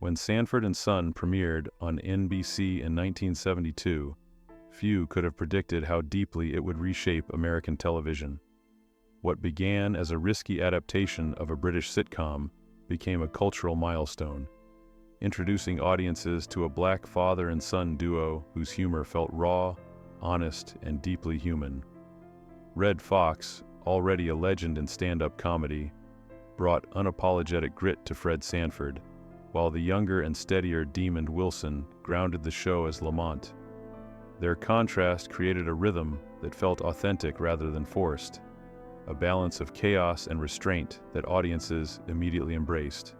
When Sanford and Son premiered on NBC in 1972, few could have predicted how deeply it would reshape American television. What began as a risky adaptation of a British sitcom became a cultural milestone, introducing audiences to a black father and son duo whose humor felt raw, honest, and deeply human. Red Foxx, already a legend in stand-up comedy, brought unapologetic grit to Fred Sanford, while the younger and steadier Demon Wilson grounded the show as Lamont. Their contrast created a rhythm that felt authentic rather than forced, a balance of chaos and restraint that audiences immediately embraced.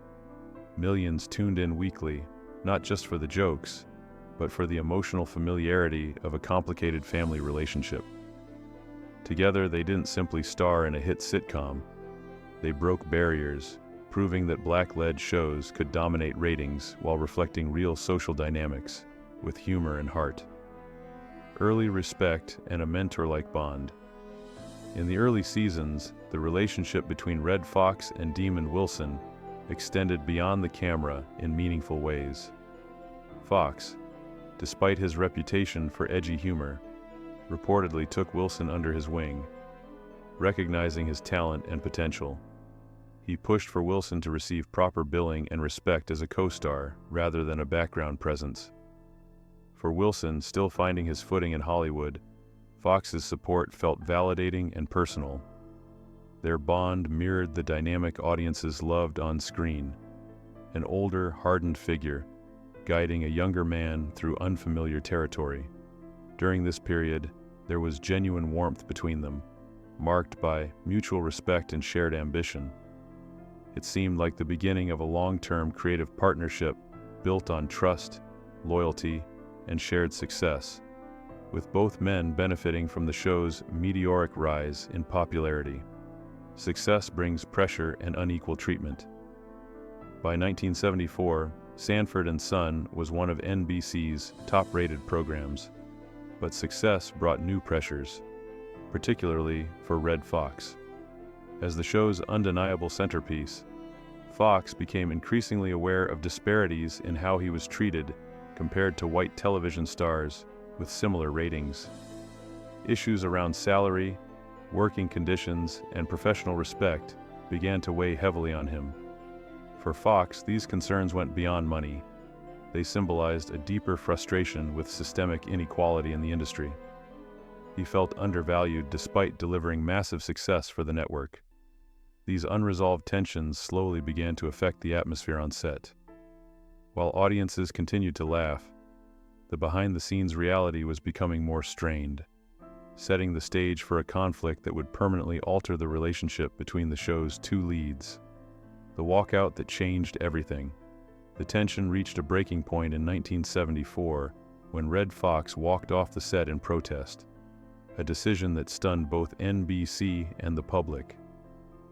Millions tuned in weekly, not just for the jokes, but for the emotional familiarity of a complicated family relationship. Together, they didn't simply star in a hit sitcom. They broke barriers, proving that black-led shows could dominate ratings while reflecting real social dynamics, with humor and heart. Early respect and a mentor-like bond. In the early seasons, the relationship between Red Foxx and Demon Wilson extended beyond the camera in meaningful ways. Foxx, despite his reputation for edgy humor, reportedly took Wilson under his wing, recognizing his talent and potential. He pushed for Wilson to receive proper billing and respect as a co-star rather than a background presence. For Wilson, still finding his footing in Hollywood, Foxx's support felt validating and personal. Their bond mirrored the dynamic audiences loved on screen, an older, hardened figure guiding a younger man through unfamiliar territory. During this period, there was genuine warmth between them, marked by mutual respect and shared ambition. It seemed like the beginning of a long-term creative partnership built on trust, loyalty, and shared success, with both men benefiting from the show's meteoric rise in popularity. Success brings pressure and unequal treatment. By 1974, Sanford and Son was one of NBC's top-rated programs, but success brought new pressures, particularly for Red Foxx. As the show's undeniable centerpiece, Foxx became increasingly aware of disparities in how he was treated compared to white television stars with similar ratings. Issues around salary, working conditions, and professional respect began to weigh heavily on him. For Foxx, these concerns went beyond money. They symbolized a deeper frustration with systemic inequality in the industry. He felt undervalued despite delivering massive success for the network. These unresolved tensions slowly began to affect the atmosphere on set. While audiences continued to laugh, the behind-the-scenes reality was becoming more strained, setting the stage for a conflict that would permanently alter the relationship between the show's two leads. The walkout that changed everything. The tension reached a breaking point in 1974 when Red Foxx walked off the set in protest, a decision that stunned both NBC and the public.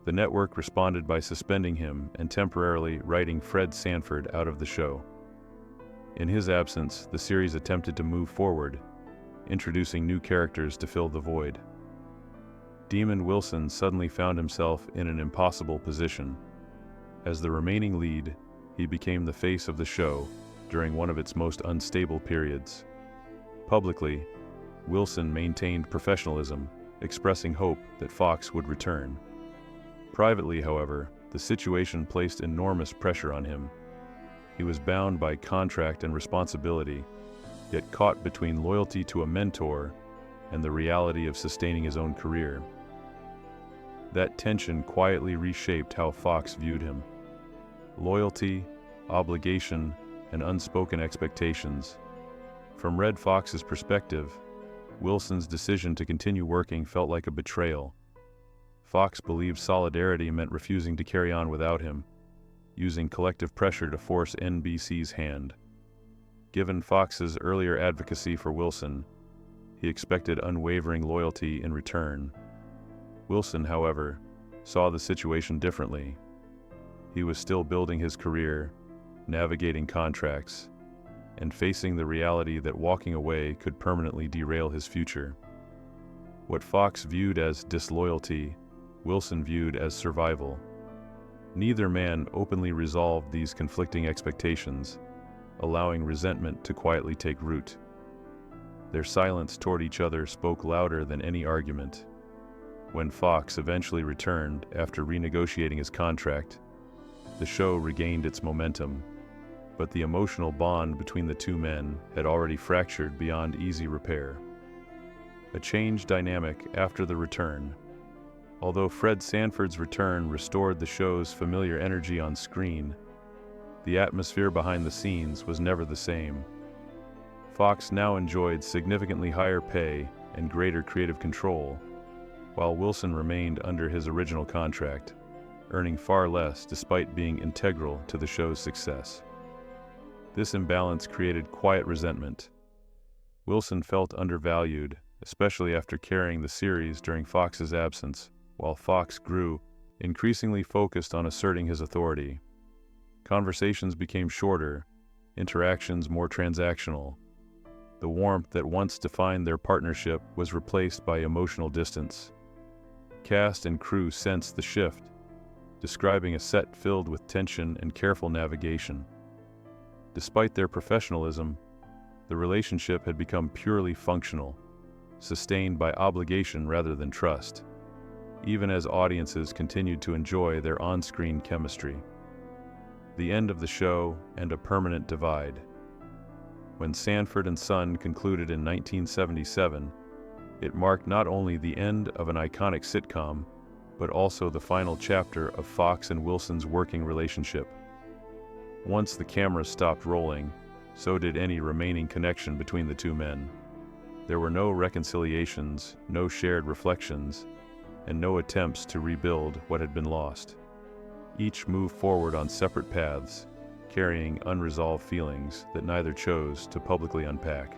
The network responded by suspending him and temporarily writing Fred Sanford out of the show. In his absence, the series attempted to move forward, introducing new characters to fill the void. Demon Wilson suddenly found himself in an impossible position. As the remaining lead, he became the face of the show during one of its most unstable periods. Publicly, Wilson maintained professionalism, expressing hope that Foxx would return. Privately, however, the situation placed enormous pressure on him. He was bound by contract and responsibility, yet caught between loyalty to a mentor and the reality of sustaining his own career. That tension quietly reshaped how Foxx viewed him. Loyalty, obligation, and unspoken expectations. From Red Fox's perspective, Wilson's decision to continue working felt like a betrayal. Foxx believed solidarity meant refusing to carry on without him, using collective pressure to force NBC's hand. Given Fox's earlier advocacy for Wilson, he expected unwavering loyalty in return. Wilson, however, saw the situation differently. He was still building his career, navigating contracts, and facing the reality that walking away could permanently derail his future. What Foxx viewed as disloyalty, Wilson viewed as survival. Neither man openly resolved these conflicting expectations, allowing resentment to quietly take root. Their silence toward each other spoke louder than any argument. When Foxx eventually returned after renegotiating his contract, the show regained its momentum, but the emotional bond between the two men had already fractured beyond easy repair. A changed dynamic after the return. Although Fred Sanford's return restored the show's familiar energy on screen, the atmosphere behind the scenes was never the same. Foxx now enjoyed significantly higher pay and greater creative control, while Wilson remained under his original contract, earning far less despite being integral to the show's success. This imbalance created quiet resentment. Wilson felt undervalued, especially after carrying the series during Foxx's absence, while Foxx grew increasingly focused on asserting his authority. Conversations became shorter, interactions more transactional. The warmth that once defined their partnership was replaced by emotional distance. Cast and crew sensed the shift, describing a set filled with tension and careful navigation. Despite their professionalism, the relationship had become purely functional, sustained by obligation rather than trust, even as audiences continued to enjoy their on-screen chemistry. The end of the show and a permanent divide. When Sanford and Son concluded in 1977, it marked not only the end of an iconic sitcom, but also the final chapter of Foxx and Wilson's working relationship. Once the camera stopped rolling, so did any remaining connection between the two men. There were no reconciliations, no shared reflections, and no attempts to rebuild what had been lost. Each moved forward on separate paths, carrying unresolved feelings that neither chose to publicly unpack.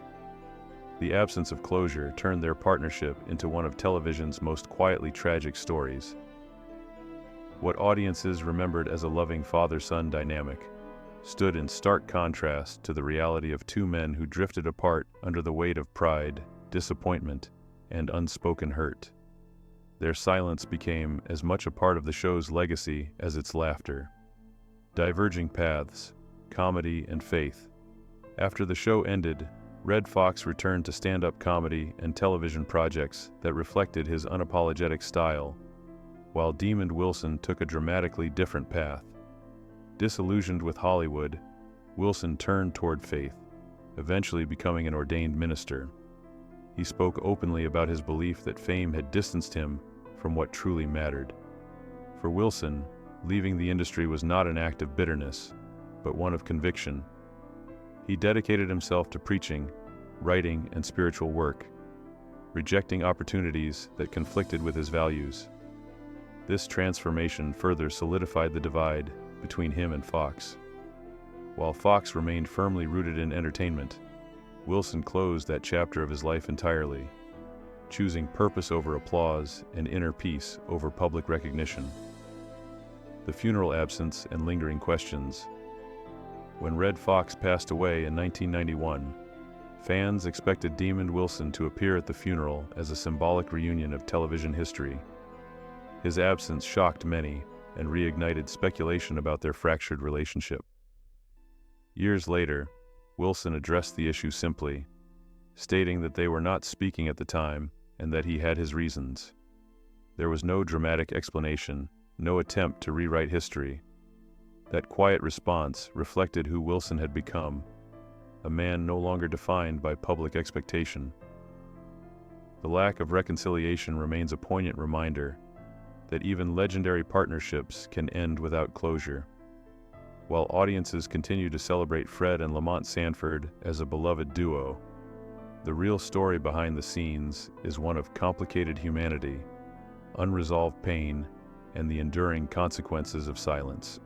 The absence of closure turned their partnership into one of television's most quietly tragic stories. What audiences remembered as a loving father-son dynamic stood in stark contrast to the reality of two men who drifted apart under the weight of pride, disappointment, and unspoken hurt. Their silence became as much a part of the show's legacy as its laughter. Diverging paths, comedy and faith. After the show ended, Redd Foxx returned to stand-up comedy and television projects that reflected his unapologetic style, while Demond Wilson took a dramatically different path. Disillusioned with Hollywood, Wilson turned toward faith, eventually becoming an ordained minister. He spoke openly about his belief that fame had distanced him from what truly mattered. For Wilson, leaving the industry was not an act of bitterness, but one of conviction. He dedicated himself to preaching, writing, and spiritual work, rejecting opportunities that conflicted with his values. This transformation further solidified the divide between him and Foxx. While Foxx remained firmly rooted in entertainment, Wilson closed that chapter of his life entirely, choosing purpose over applause and inner peace over public recognition. The funeral absence and lingering questions. When Redd Foxx passed away in 1991, fans expected Demond Wilson to appear at the funeral as a symbolic reunion of television history. His absence shocked many and reignited speculation about their fractured relationship. Years later, Wilson addressed the issue simply, stating that they were not speaking at the time and that he had his reasons. There was no dramatic explanation, no attempt to rewrite history. That quiet response reflected who Wilson had become, a man no longer defined by public expectation. The lack of reconciliation remains a poignant reminder that even legendary partnerships can end without closure. While audiences continue to celebrate Fred and Lamont Sanford as a beloved duo, the real story behind the scenes is one of complicated humanity, unresolved pain, and the enduring consequences of silence.